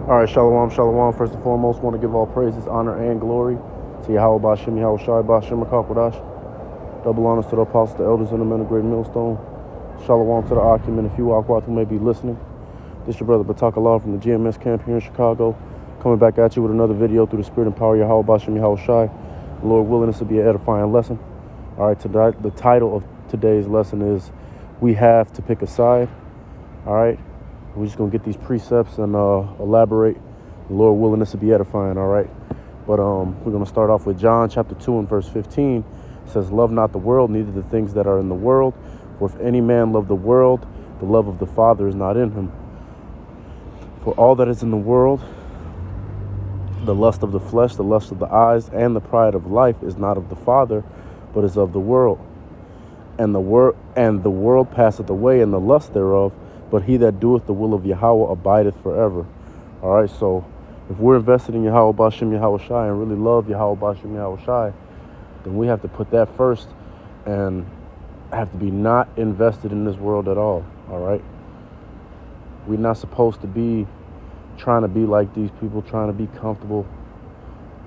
All right, shalom, shalom. First and foremost, want to give all praises, honor, and glory to Yahweh Bashem, Yahweh Shai, Bashem, Akakwadash. Double honors to the apostles, the elders, and the men of great millstone. Shalom to the Akim and a few Akwat who may be listening. This your brother Batak Allah from the GMS camp here in Chicago, coming back at you with another video through the spirit and power of Yahweh Bashem, Yahweh Shai. Lord willing, this will be an edifying lesson. All right, tonight, the title of today's lesson is We Have to Pick a Side. All right. We're just going to get these precepts and elaborate. Lord willing, this will be edifying, all right? But we're going to start off with John chapter 2 and verse 15. It says, love not the world, neither the things that are in the world. For if any man love the world, the love of the Father is not in him. For all that is in the world, the lust of the flesh, the lust of the eyes, and the pride of life is not of the Father, but is of the world. And the world passeth away, and the lust thereof, but he that doeth the will of Yahweh abideth forever. All right, so if we're invested in Yahweh Bashem Yahweh Shai and really love Yahweh Bashem Yahweh Shai, then we have to put that first and have to be not invested in this world at all. All right, we're not supposed to be trying to be like these people, trying to be comfortable.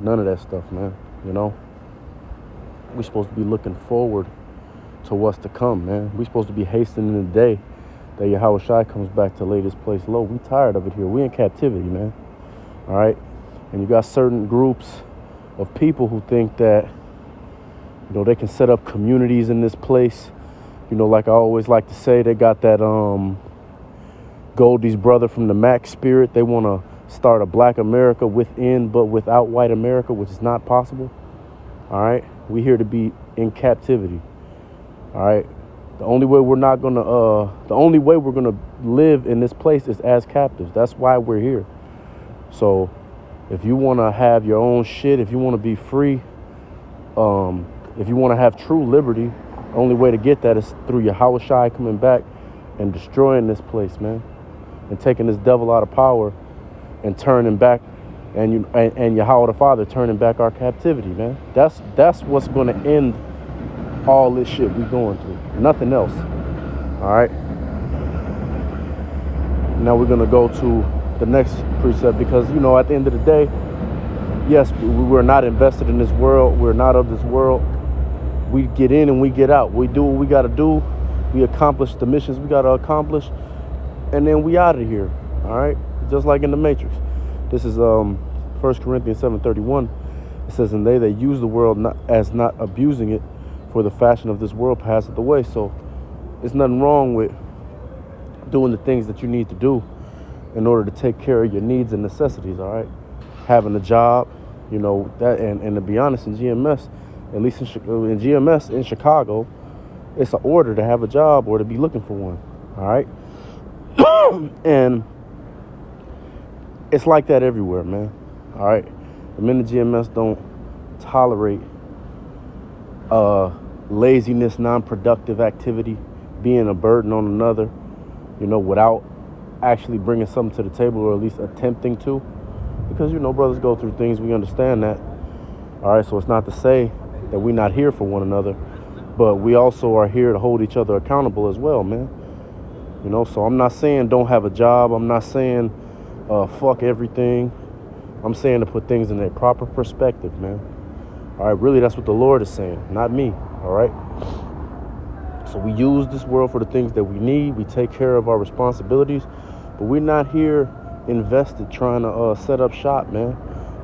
None of that stuff, man. You know, we're supposed to be looking forward to what's to come, man. We're supposed to be hastening the day that Yahweh Shai comes back to lay this place low. We tired of it here. We in captivity, man. All right? And you got certain groups of people who think that, you know, they can set up communities in this place. You know, like I always like to say, they got that Goldie's brother from the Mac spirit. They want to start a black America within, but without white America, which is not possible. All right? We here to be in captivity. All right? The only way we're gonna live in this place is as captives. That's why we're here. So if you wanna have your own shit, if you wanna be free, if you wanna have true liberty, the only way to get that is through Yahweh Shai coming back and destroying this place, man. And taking this devil out of power and turning back and Yahweh the Father turning back our captivity, man. That's what's gonna end all this shit we going through. Nothing else. All right. Now we're going to go to the next precept because, you know, at the end of the day, yes, we're not invested in this world. We're not of this world. We get in and we get out. We do what we got to do. We accomplish the missions we got to accomplish. And then we out of here. All right. Just like in the Matrix. This is 1 Corinthians 7:31. It says, and they that use the world not abusing it, for the fashion of this world passeth away. So there's nothing wrong with doing the things that you need to do in order to take care of your needs and necessities, all right? Having a job, you know, that, and to be honest, in GMS, at least in GMS in Chicago, it's an order to have a job or to be looking for one, all right? And it's like that everywhere, man, all right? The men of GMS don't tolerate laziness, non-productive activity, being a burden on another, you know, without actually bringing something to the table or at least attempting to. Because, you know, brothers go through things, we understand that. All right, so it's not to say that we're not here for one another, but we also are here to hold each other accountable as well, man. You know, so I'm not saying don't have a job. I'm not saying fuck everything. I'm saying to put things in their proper perspective, man. All right, really, that's what the Lord is saying, not me, all right? So we use this world for the things that we need. We take care of our responsibilities, but we're not here invested trying to set up shop, man,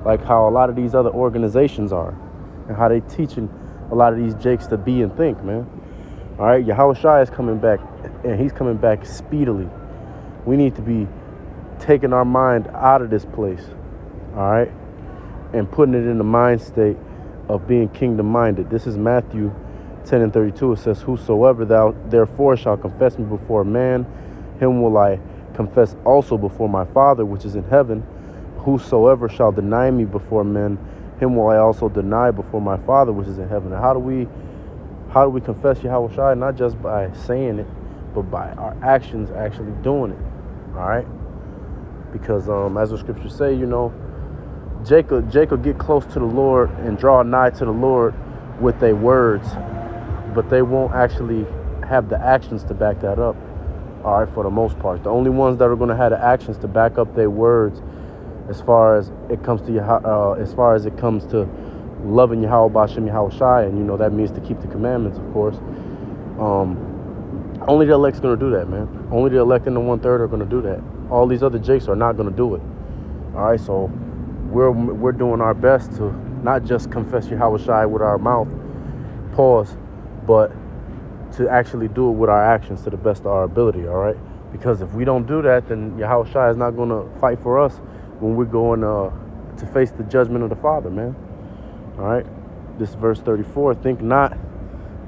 like how a lot of these other organizations are and how they teaching a lot of these jakes to be and think, man. All right, Yahweh Shai is coming back, and he's coming back speedily. We need to be taking our mind out of this place, all right, and putting it in the mind state of being kingdom-minded. This is Matthew 10:32. It says, whosoever thou therefore shall confess me before man, him will I confess also before my Father which is in heaven. Whosoever shall deny me before men, him will I also deny before my Father which is in heaven. And how do we confess Yahweh Shai? Not just by saying it, but by our actions actually doing it. All right? Because as the scriptures say, you know, Jacob get close to the Lord and draw nigh to the Lord with their words, but they won't actually have the actions to back that up. All right, for the most part. The only ones that are going to have the actions to back up their words as far as it comes to loving Yahweh Ba'Shem Yahweh Shai, and you know that means to keep the commandments, of course. Only the elect's gonna do that, man. Only the elect and the 1/3 are gonna do that. All these other jakes are not gonna do it. All right, so we're doing our best to not just confess Yahweh Shai with our mouth, pause, but to actually do it with our actions to the best of our ability. All right, because if we don't do that, then Yahweh Shai is not gonna fight for us when we're going to face the judgment of the Father, man. All right, this is verse 34. Think not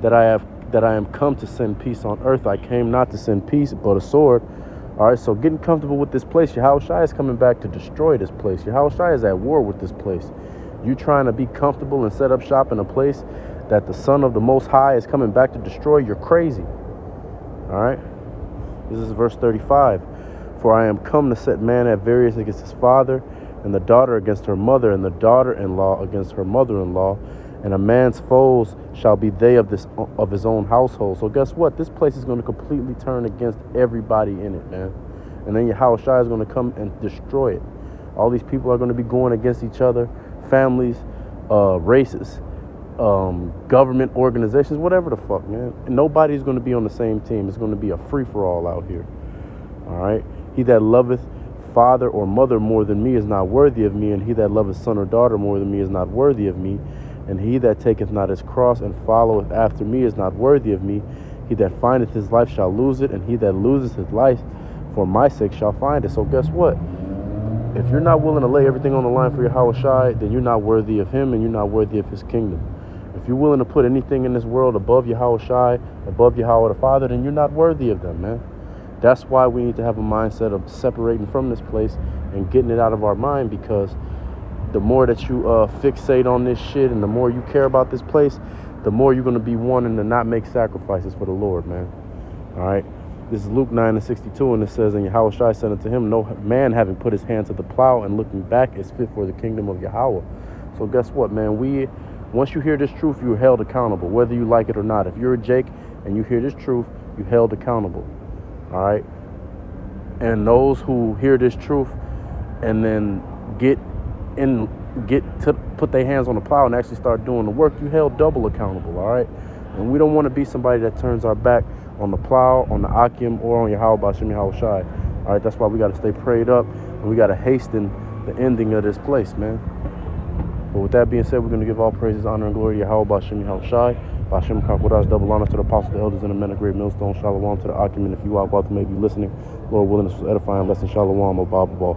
that I am come to send peace on earth. I came not to send peace, but a sword. All right, so getting comfortable with this place, Yahweh Shai is coming back to destroy this place. Yahweh Shai is at war with this place. You trying to be comfortable and set up shop in a place that the Son of the Most High is coming back to destroy, you're crazy. All right, this is verse 35. For I am come to set man at variance against his father, and the daughter against her mother, and the daughter-in-law against her mother-in-law, and a man's foes shall be they of his own household. So guess what? This place is going to completely turn against everybody in it, man. And then Yahweh Shai is going to come and destroy it. All these people are going to be going against each other, families, races, government organizations, whatever the fuck, man. And nobody's going to be on the same team. It's going to be a free-for-all out here. All right? He that loveth father or mother more than me is not worthy of me, and he that loveth son or daughter more than me is not worthy of me. And he that taketh not his cross and followeth after me is not worthy of me. He that findeth his life shall lose it, and he that loses his life for my sake shall find it. So guess what? If you're not willing to lay everything on the line for Yahweh Shai, then you're not worthy of him, and you're not worthy of his kingdom. If you're willing to put anything in this world above Yahweh Shai, above Yahweh the Father, then you're not worthy of them, man. That's why we need to have a mindset of separating from this place and getting it out of our mind, because the more that you fixate on this shit and the more you care about this place, the more you're going to be wanting to not make sacrifices for the Lord, man. All right. This is Luke 9:62, and it says, and Yahweh Shai said unto him, no man having put his hand to the plow and looking back is fit for the kingdom of Yahweh. So guess what, man? Once you hear this truth, you're held accountable, whether you like it or not. If you're a Jake and you hear this truth, you're held accountable. All right. And those who hear this truth and then put their hands on the plow and actually start doing the work, you held double accountable. All right. And we don't want to be somebody that turns our back on the plow, on the Akim, or on Yahweh Ba'Shem Yahweh Shai. All right. That's why we got to stay prayed up, and we got to hasten the ending of this place, man. But with that being said, we're going to give all praises, honor, and glory to Yahweh Ba'Shem Yahweh Shai. Ba'Shem Kakwadash, double honor to the apostles, the elders, and the men of great millstone. Shalom to the Akim, and if you are about to maybe listening, Lord willing, this was edifying lesson. Shalom, Abba.